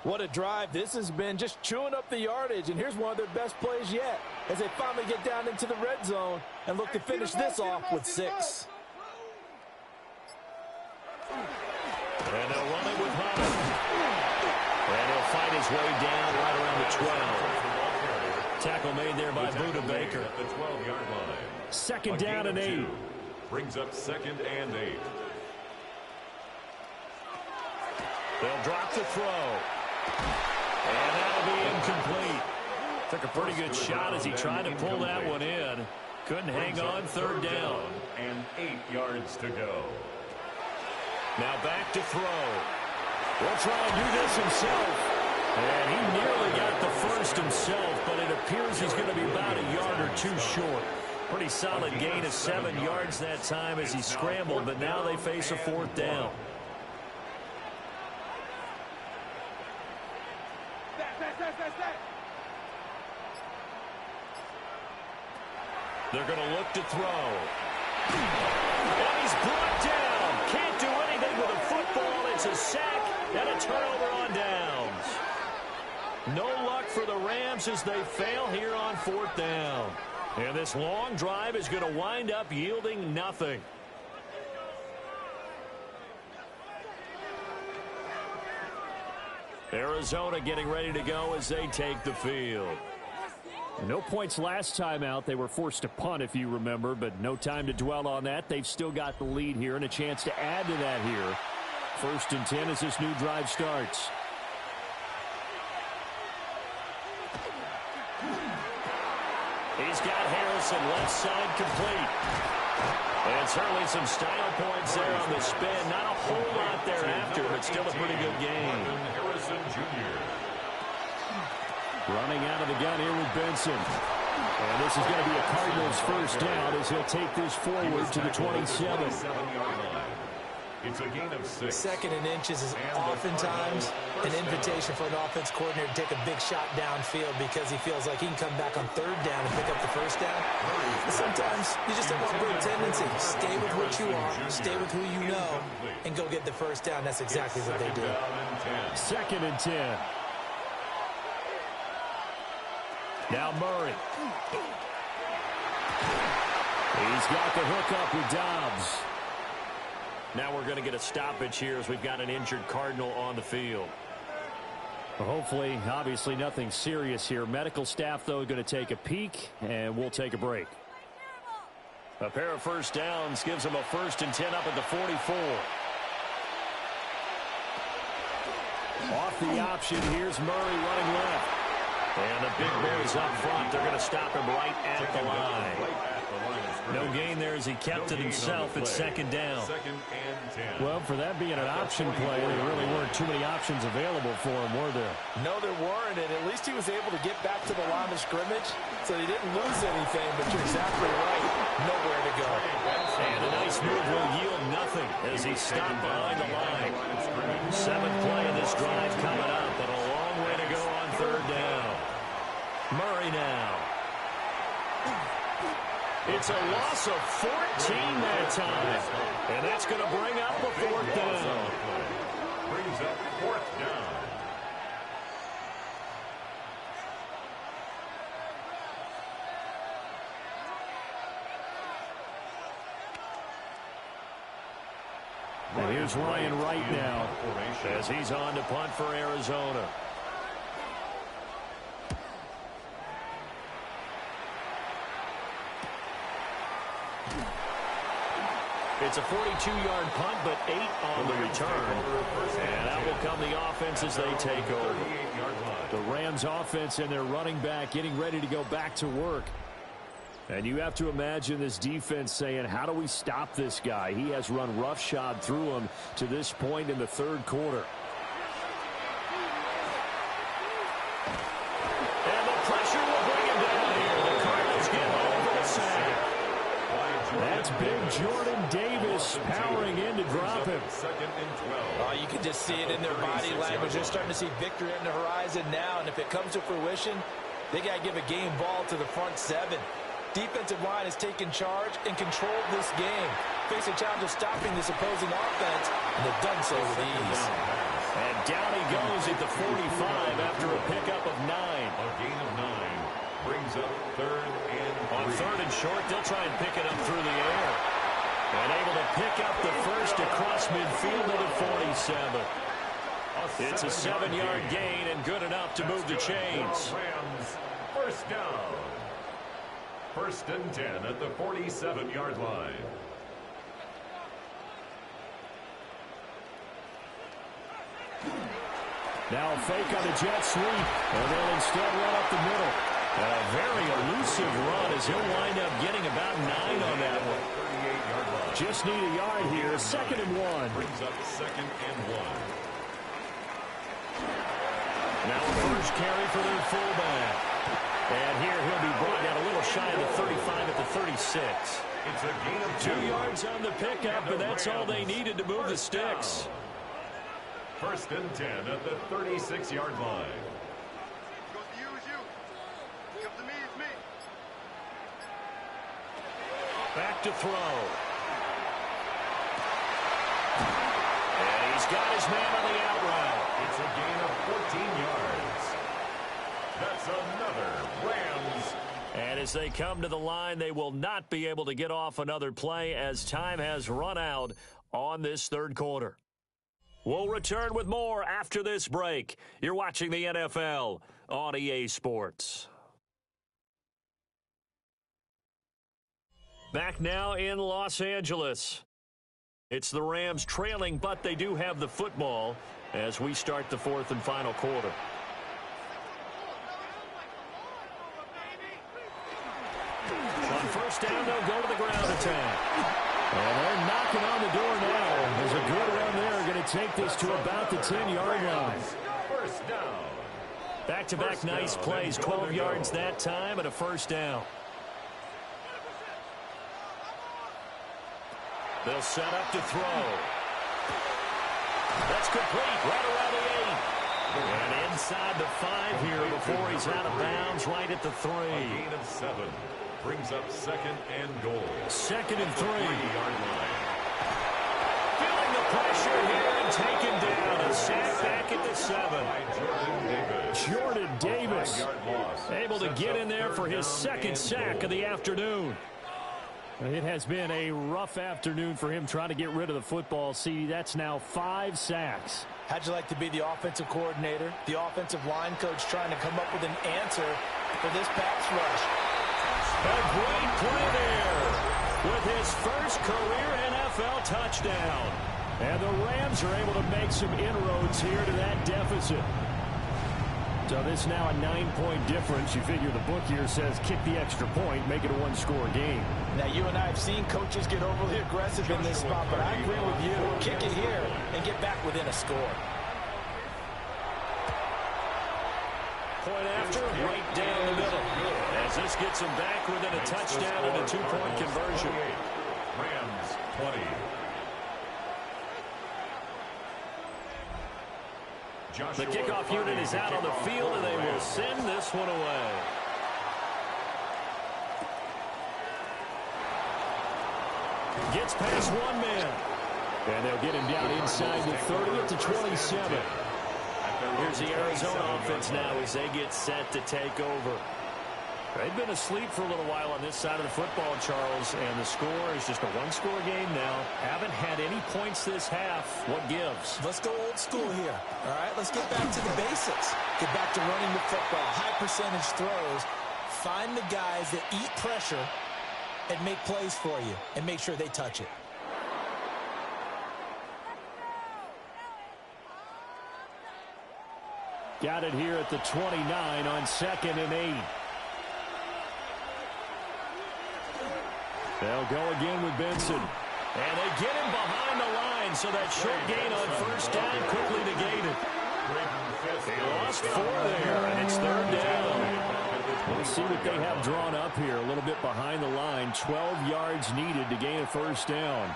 Speaker 2: What a drive this has been, just chewing up the yardage. And here's one of their best plays yet as they finally get down into the red zone and look to finish this off with 6.
Speaker 4: And they'll run it with Madden. And he'll fight his way down right around the 12. Tackle made there by Buda Baker.
Speaker 3: At the 12-yard line.
Speaker 1: 2nd down and 8.
Speaker 3: Brings up 2nd and 8.
Speaker 4: They'll drop the throw. And that'll be incomplete. Took a pretty good shot as he tried to pull that one in. Couldn't hang on, 3rd down.
Speaker 3: And 8 yards to go.
Speaker 4: Now back to throw.
Speaker 1: Will try and do this himself.
Speaker 4: And he nearly got the first himself, but it appears he's going to be about a yard or 2 short. Pretty solid gain of 7 yards that time as he scrambled, but now they face a 4th down. They're going to look to throw. And he's brought down. Can't do anything with a football. It's a sack and a turnover on downs. No luck for the Rams as they fail here on 4th down. And this long drive is going to wind up yielding nothing. Arizona getting ready to go as they take the field.
Speaker 1: No points last time out. They were forced to punt, if you remember, but no time to dwell on that. They've still got the lead here and a chance to add to that here. 1st and 10 as this new drive starts.
Speaker 4: He's got Harrison left side complete. And certainly some style points there on the spin. Not a whole lot thereafter, but still a pretty good game.
Speaker 3: Harrison Jr.
Speaker 1: Running out of the gun here with Benson. And this is going to be a Cardinals first down as he'll take this forward to the 27.
Speaker 3: It's a gain of 6.
Speaker 2: 2nd and inches is oftentimes an invitation for an offense coordinator to take a big shot downfield because he feels like he can come back on 3rd down and pick up the first down. But sometimes you just have a good tendency. Stay with what you are, stay with who you know, and go get the first down. That's exactly what they do.
Speaker 1: 2nd and 10. Now Murray. He's got the hook up with Dobbs.
Speaker 4: Now we're going to get a stoppage here as we've got an injured Cardinal on the field.
Speaker 1: Well, hopefully, obviously nothing serious here. Medical staff, though, going to take a peek, and we'll take a break.
Speaker 4: A pair of first downs gives them a 1st and 10 up at the 44.
Speaker 1: Off the option, here's Murray running left.
Speaker 4: And the big boys up front, they're going to stop him right at the line. No gain there as he kept it himself at 2nd down.
Speaker 3: 2nd and 10.
Speaker 1: Well, for that being an option play, there really weren't too many options available for him, were there?
Speaker 2: No, there weren't, and at least he was able to get back to the line of scrimmage, so he didn't lose anything, but you're exactly right. Nowhere to go.
Speaker 4: And a nice move will yield nothing as he stopped behind the line. 7th play of this drive coming up, but a long way to go on 3rd down. Murray now. It's a loss of 14 that time. And that's going to bring up a 4th down.
Speaker 3: brings up 4th down.
Speaker 1: And here's Ryan Wright now as he's on to punt for Arizona. It's a 42-yard punt, but 8 on the return. And that will come the offense as they take over. The Rams offense and their running back getting ready to go back to work. And you have to imagine this defense saying, how do we stop this guy? He has run roughshod through him to this point in the 3rd quarter. And the pressure will bring him down here. The Cardinals get over the sack. That's big Jordan Davis powering in to drop him.
Speaker 3: 2nd and 12.
Speaker 2: Oh, you can just see it in their body language. They're starting to see victory on the horizon now. And if it comes to fruition, they got to give a game ball to the front 7. Defensive line has taken charge and controlled this game. Face a challenge of stopping this opposing offense, and they've done so with ease.
Speaker 1: And down he goes at the 45 after a pickup of 9.
Speaker 3: A gain of 9 brings up 3rd and 3.
Speaker 1: On 3rd and short, they'll try and pick it up through the air. And able to pick up the first across midfield to the 47. It's a 7-yard gain and good enough to move the chains.
Speaker 3: Rams, 1st down. 1st and 10 at the 47-yard line.
Speaker 1: Now a fake on the jet sweep, and they'll instead run up the middle. And a very elusive run as he'll wind up getting about 9 on that one.
Speaker 3: 38-yard line.
Speaker 1: Just need a yard here, 2nd and 1.
Speaker 3: Brings up 2nd and 1.
Speaker 1: Now a first carry for their fullback. And here he'll be brought down a little shy of the 35 at the 36.
Speaker 3: It's a gain of
Speaker 1: 2 yards on the pickup, and that's all they needed to move the sticks.
Speaker 3: 1st and 10 at the 36-yard line.
Speaker 1: Back to throw. And he's got his man on the out route.
Speaker 3: It's a gain of 14 yards. That's another Rams.
Speaker 1: And as they come to the line, they will not be able to get off another play as time has run out on this 3rd quarter. We'll return with more after this break. You're watching the NFL on EA Sports. Back now in Los Angeles. It's the Rams trailing, but they do have the football as we start the 4th and final quarter. On 1st down, they'll go to the ground attack. And they're knocking on the door now. There's a good run there. Going to take this to about the 10-yard line.
Speaker 3: 1st down.
Speaker 1: Back-to-back nice plays. 12 yards that time and a 1st down. They'll set up to throw. That's complete. Right around the 8. And inside the 5 here before he's out of bounds, right at the 3.
Speaker 3: A gain of 7 brings up 2nd and goal.
Speaker 1: 2nd and 3.
Speaker 3: 3-yard line.
Speaker 1: Feeling the pressure here and taken down. A sack back at the 7. Jordan Davis able to get in there for his 2nd sack of the afternoon. It has been a rough afternoon for him trying to get rid of the football. See, that's now 5 sacks.
Speaker 2: How'd you like to be the offensive coordinator, the offensive line coach trying to come up with an answer for this pass rush?
Speaker 1: A great play there with his first career NFL touchdown. And the Rams are able to make some inroads here to that deficit. So this is now a 9-point difference. You figure the book here says kick the extra point, make it a 1-score game.
Speaker 2: Now, you and I have seen coaches get overly aggressive in this spot, but I agree with you. Kick it here and get back within a score.
Speaker 1: Point after, right down the middle. As this gets him back within a touchdown and a 2-point conversion.
Speaker 3: Rams 20.
Speaker 1: The kickoff unit is out on the field, and they will send this one away. Gets past one man. And they'll get him down inside the 30 at the 27.
Speaker 4: Here's the Arizona offense now as they get set to take over. They've been asleep for a little while on this side of the football, Charles, and the score is just a one-score game now. Haven't had any points this half. What gives?
Speaker 2: Let's go old school here. All right, let's get back to the basics. Get back to running the football, high percentage throws. Find the guys that eat pressure and make plays for you and make sure they touch it.
Speaker 1: Got it here at the 29 on 2nd and 8. They'll go again with Benson.
Speaker 4: And they get him behind the line, so that short gain on first down quickly negated. They lost 4 there, and it's 3rd down.
Speaker 1: We'll see what they have drawn up here. A little bit behind the line. 12 yards needed to gain a first down.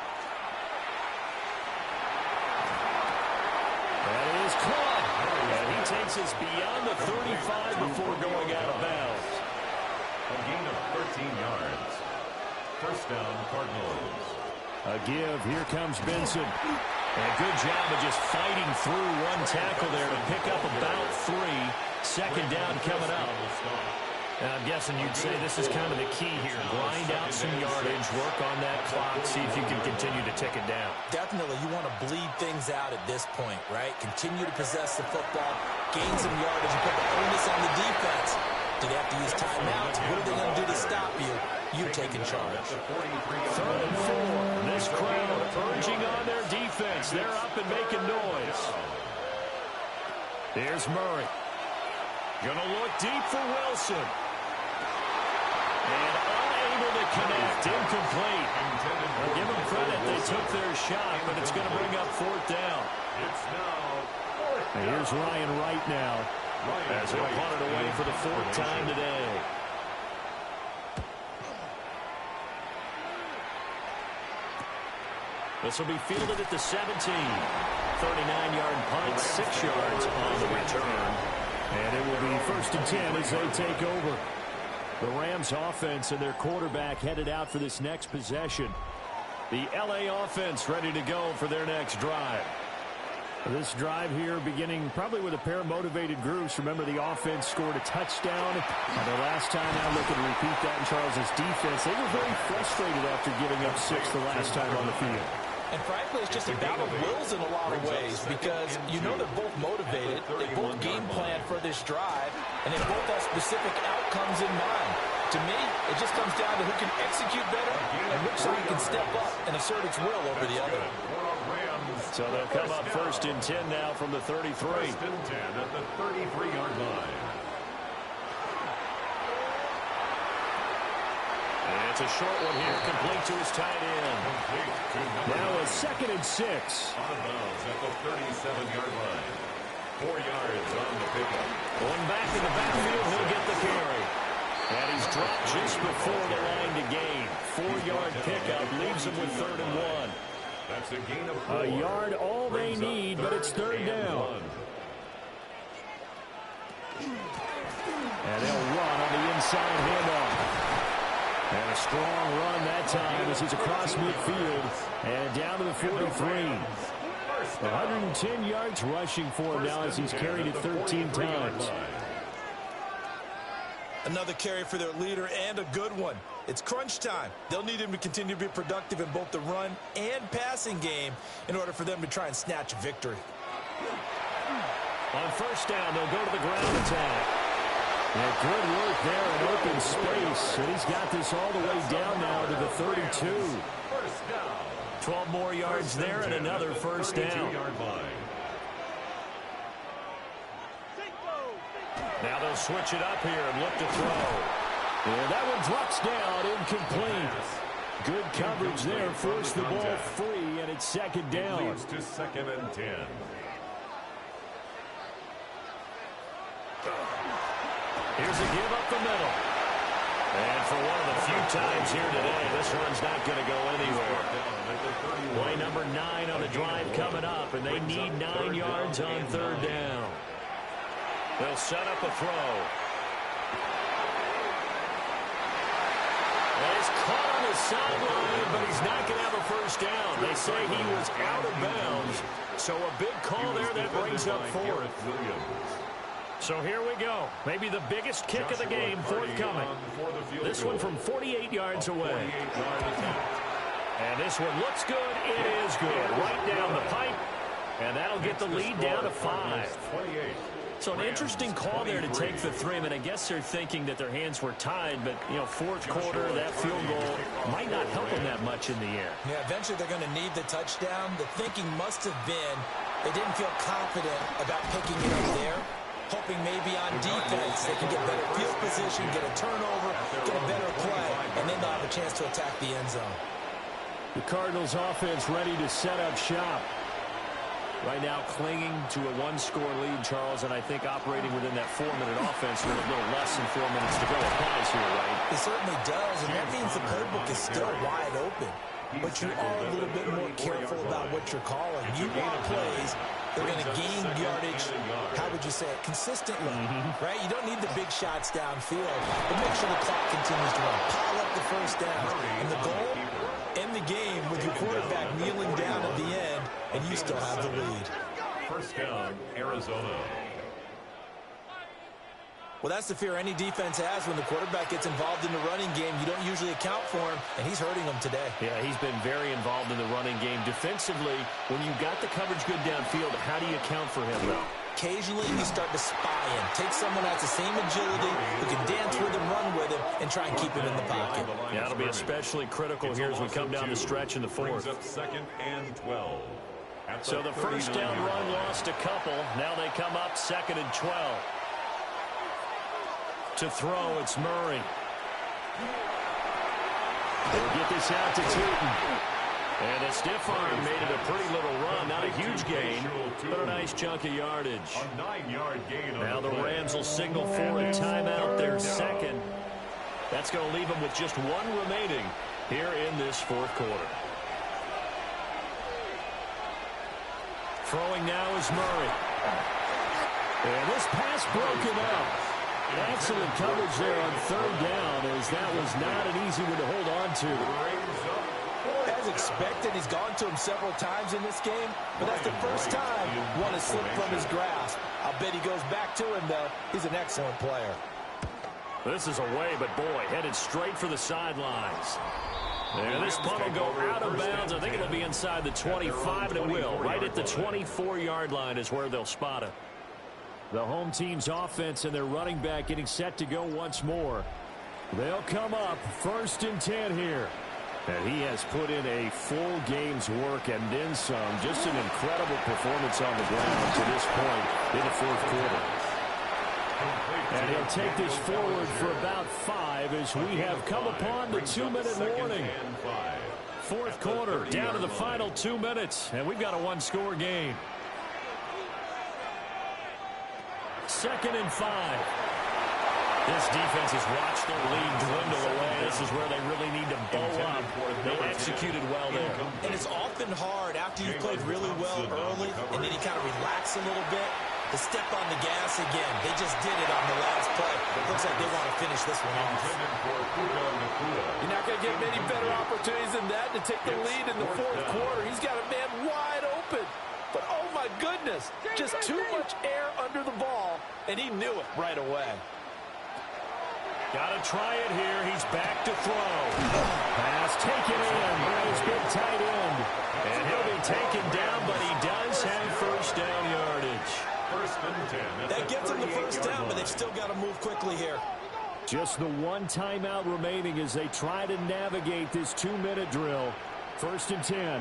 Speaker 4: That is caught. And he takes us beyond the 35 before going out of bounds.
Speaker 3: A gain of 13 yards. First down, Cardinals.
Speaker 1: A give. Here comes Benson.
Speaker 4: And good job of just fighting through one tackle there to pick up about 3. 2nd down coming up. And I'm guessing you'd say this is kind of the key here. Grind out some yardage, work on that clock, see if you can continue to tick it down.
Speaker 2: Definitely, you want to bleed things out at this point, right? Continue to possess the football, gain some yardage, and put the onus on the defense. Do they have to use timeouts? What are they going to do to stop you? You're taking charge.
Speaker 4: 3rd and 4. This crowd urging on their defense. They're up and making noise.
Speaker 1: Here's Murray.
Speaker 4: Gonna look deep for Wilson. And unable to connect. Incomplete. I'll give them credit. They took their shot, but it's going to bring up 4th down.
Speaker 3: It's now 4th down.
Speaker 1: And here's Ryan Wright now.
Speaker 4: As they'll punt it away for the 4th time today. This will be fielded at the 17. 39-yard punt, 6 yards on the return.
Speaker 1: And it will be 1st and 10 as they take over. The Rams offense and their quarterback headed out for this next possession. The LA offense ready to go for their next drive. This drive here beginning probably with a pair of motivated groups. Remember, the offense scored a touchdown. And the last time out, looking to repeat that in Charles's defense. They were very frustrated after giving up 6 the last time on the field.
Speaker 2: And frankly, it's just a battle of wills in a lot of ways because you know they're both motivated. They both game plan for this drive, and they both have specific outcomes in mind. To me, it just comes down to who can execute better and which side can step up and assert its will over the other.
Speaker 4: So they'll come up 1st and 10 now from the 33.
Speaker 3: 1st and 10 at the 33-yard line.
Speaker 4: And it's a short one here, complete to his tight end.
Speaker 1: Now a 2nd and 6.
Speaker 3: Out of bounds at the 37-yard line. 4 yards on the pickup.
Speaker 4: Going back in the backfield, he'll get the carry. And he's dropped just before the line to gain. 4-yard pickup leaves him with 3rd and 1.
Speaker 3: That's a gain of 4.
Speaker 1: A yard all they need, but it's 3rd down. And they'll run on the inside handoff. And a strong run that time as he's across midfield and down to the 43. 110 yards rushing for him now as he's carried it 13 times.
Speaker 2: Another carry for their leader and a good one. It's crunch time. They'll need him to continue to be productive in both the run and passing game in order for them to try and snatch a victory.
Speaker 4: On 1st down, they'll go to the ground attack.
Speaker 1: Yeah, good work there in open space. And he's got this all the way down now to the 32.
Speaker 4: 12 more yards there and another 1st down. Now they'll switch it up here and look to throw.
Speaker 1: Yeah, that one drops down, incomplete. Good coverage there, forced the ball free, and it's 2nd down.
Speaker 3: Leads to 2nd and 10.
Speaker 4: Here's a give up the middle. And for one of the few times here today, this one's not going to go anywhere. Play number 9 on the drive coming up, and they need 9 yards on 3rd down. They'll set up a throw. And he's caught on the sideline, but he's not going to have a first first down. They say he was out of bounds. So a big call there that brings up fourth. So here we go. Maybe the biggest kick of the game forthcoming. This one from 48 yards away. And this one looks good. It is good. Right down the pipe. And that'll get the lead down to 5. So an interesting call there to take the 3. I mean, I guess they're thinking that their hands were tied, but, you know, fourth quarter, that field goal might not help them that much in the air.
Speaker 2: Yeah, eventually they're going to need the touchdown. The thinking must have been they didn't feel confident about picking it up there, hoping maybe on defense they can get better field position, get a turnover, get a better play, and then they'll have a chance to attack the end zone.
Speaker 1: The Cardinals offense ready to set up shop. Right now clinging to a one-score lead, Charles, and I think operating within that 4-minute offense with a little less than 4 minutes to go applies here, right?
Speaker 2: It certainly does, and that means the playbook is still wide open. But you are a little bit more careful about what you're calling. You want plays that are going to gain yardage, how would you say it, consistently, right? You don't need the big shots downfield, but make sure the clock continues to run. Pile up the first down. And the goal, end the game with your quarterback kneeling down at the end, and you still have the lead.
Speaker 3: First down, Arizona.
Speaker 2: Well, that's the fear any defense has when the quarterback gets involved in the running game. You don't usually account for him, and he's hurting them today.
Speaker 1: Yeah, he's been very involved in the running game. Defensively, when you got the coverage good downfield, how do you account for him, though?
Speaker 2: Occasionally, you start to spy him. Take someone that has the same agility, who can dance with him, run with him, and try and keep him in the pocket.
Speaker 4: Yeah, it'll be especially critical here as we come down the stretch in the fourth.
Speaker 3: Second and 12.
Speaker 4: So the first down run lost a couple. Now they come up second and 12. To throw, it's Murray.
Speaker 1: They'll get this out to Tootin.
Speaker 4: And a stiff arm made it a pretty little run. Not a huge gain, but a nice chunk of yardage.
Speaker 3: A 9-yard gain.
Speaker 4: Now the Rams will signal for a timeout, their second. That's going to leave them with just one remaining here in this fourth quarter. Throwing now is Murray.
Speaker 1: And this pass broken up. Excellent coverage there on third down, as that was not an easy one to hold on to.
Speaker 2: As expected, he's gone to him several times in this game, but that's the first time one has slipped from his grasp. I'll bet he goes back to him, though. He's an excellent player.
Speaker 4: This is away, but boy, headed straight for the sidelines. And this punt will go out of bounds. I think it'll be inside the 25, and it will. Right at the 24-yard line is where they'll spot it.
Speaker 1: The home team's offense and their running back getting set to go once more. They'll come up first and 10 here. And he has put in a full game's work and then some. Just an incredible performance on the ground to this point in the fourth quarter. And he'll take this forward for about 5 as we have come upon the 2-minute warning. Fourth quarter, down to the final 2 minutes, and we've got a one-score game. Second and 5. This defense has watched their lead dwindle away. This is where they really need to bow up. They executed well there.
Speaker 2: And it's often hard after you've played really well early and then you kind of relax a little bit to step on the gas again. They just did it on the last play. It looks like they want to finish this one off.
Speaker 7: You're not going to get many better opportunities than that to take the lead in the fourth quarter. He's got a man wide open. But, oh, my goodness, just too much air under the ball, and he knew it right away.
Speaker 4: Got to try it here. He's back to throw.
Speaker 1: Pass taken in by his big tight end.
Speaker 4: And he'll be taken down, but he does have first down yardage.
Speaker 3: First and 10.
Speaker 2: That gets him the first down, but they've still got to move quickly here.
Speaker 1: Just the one timeout remaining as they try to navigate this 2-minute drill. First and 10.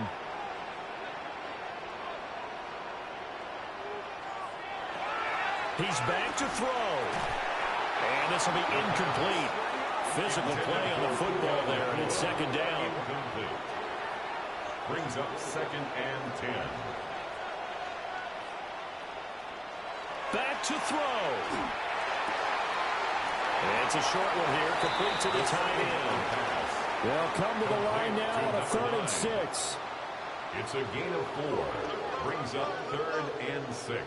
Speaker 4: He's back to throw. And this will be incomplete. Physical play on the football there, and it's second down.
Speaker 3: Incomplete. Brings up second and 10.
Speaker 4: Back to throw. And it's a short one here, complete to the tight end.
Speaker 1: They'll come to the line now on a 3rd and 6.
Speaker 3: It's a gain of 4. Brings up 3rd and 6.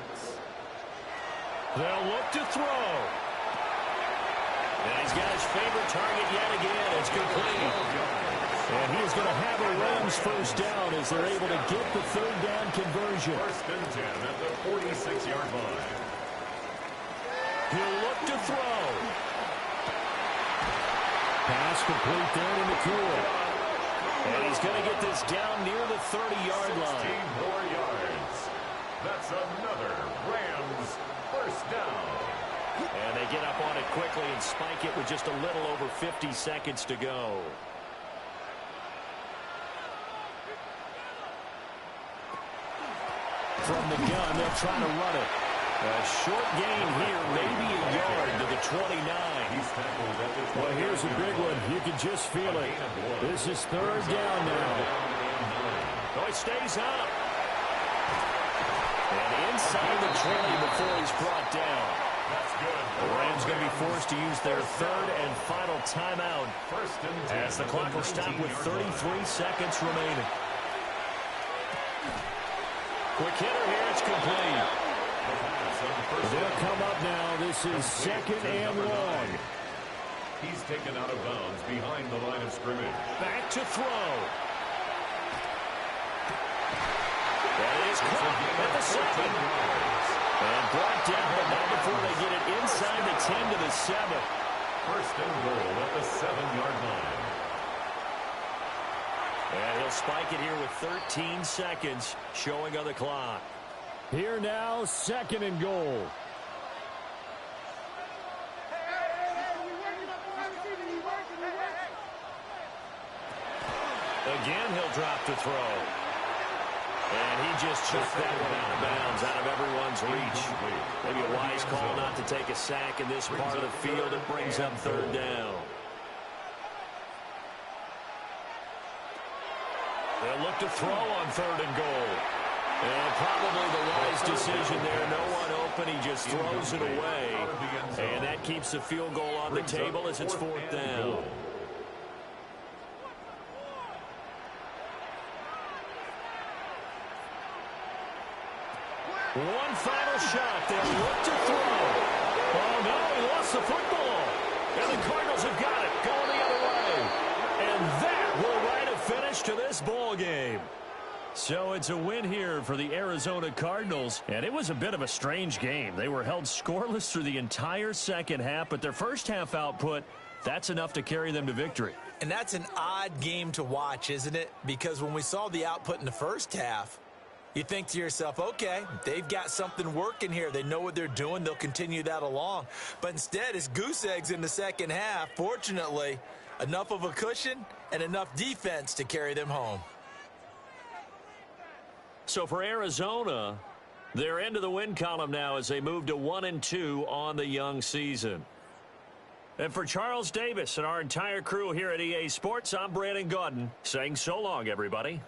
Speaker 4: They'll look to throw. And he's got his favorite target yet again. It's complete.
Speaker 1: And he is going to have a Rams first down as they're able to get the third down conversion.
Speaker 3: First and 10 at the 46-yard line.
Speaker 1: He'll look to throw. Pass complete there to McCool. And he's going to get this down near the 30-yard line.
Speaker 3: 16 more yards. That's another Rams first down.
Speaker 1: And they get up on it quickly and spike it with just a little over 50 seconds to go. From the gun, they'll try to run it. A short gain here, maybe a yard to the 29. Well, here's a big one. You can just feel it. This is third down now. Oh, it stays up. And inside the 20 before he's brought down. The Rams going to be forced to use their third and final timeout as the clock will stop with 33 seconds remaining. Quick hitter here, it's complete. They'll come up now. This is second and long.
Speaker 3: He's taken out of bounds behind the line of scrimmage.
Speaker 1: Back to throw. That is caught at the 7. And brought down, but not before they get it inside the 10 to the 7.
Speaker 3: First and goal at the 7-yard line.
Speaker 1: And he'll spike it here with 13 seconds showing on the clock. Here now, second and goal. Again, he'll drop to throw. And he just chucked that one out of bounds, out of everyone's reach. Maybe a wise call not to take a sack in this part of the field. It brings up third down. They'll look to throw on third and goal. And probably the wise decision there. No one open. He just throws it away. And that keeps the field goal on the table as it's fourth down. One final shot. They'll look to throw. Oh, no, he lost the football. And the Cardinals have got it. Going the other way. And that will write a finish to this ball game. So it's a win here for the Arizona Cardinals. And it was a bit of a strange game. They were held scoreless through the entire second half, but their first half output, that's enough to carry them to victory.
Speaker 2: And that's an odd game to watch, isn't it? Because when we saw the output in the first half, you think to yourself, okay, they've got something working here. They know what they're doing. They'll continue that along. But instead, it's goose eggs in the second half. Fortunately, enough of a cushion and enough defense to carry them home.
Speaker 1: So for Arizona, they're into the win column now as they move to 1-2 on the young season. And for Charles Davis and our entire crew here at EA Sports, I'm Brandon Gaudin saying so long, everybody.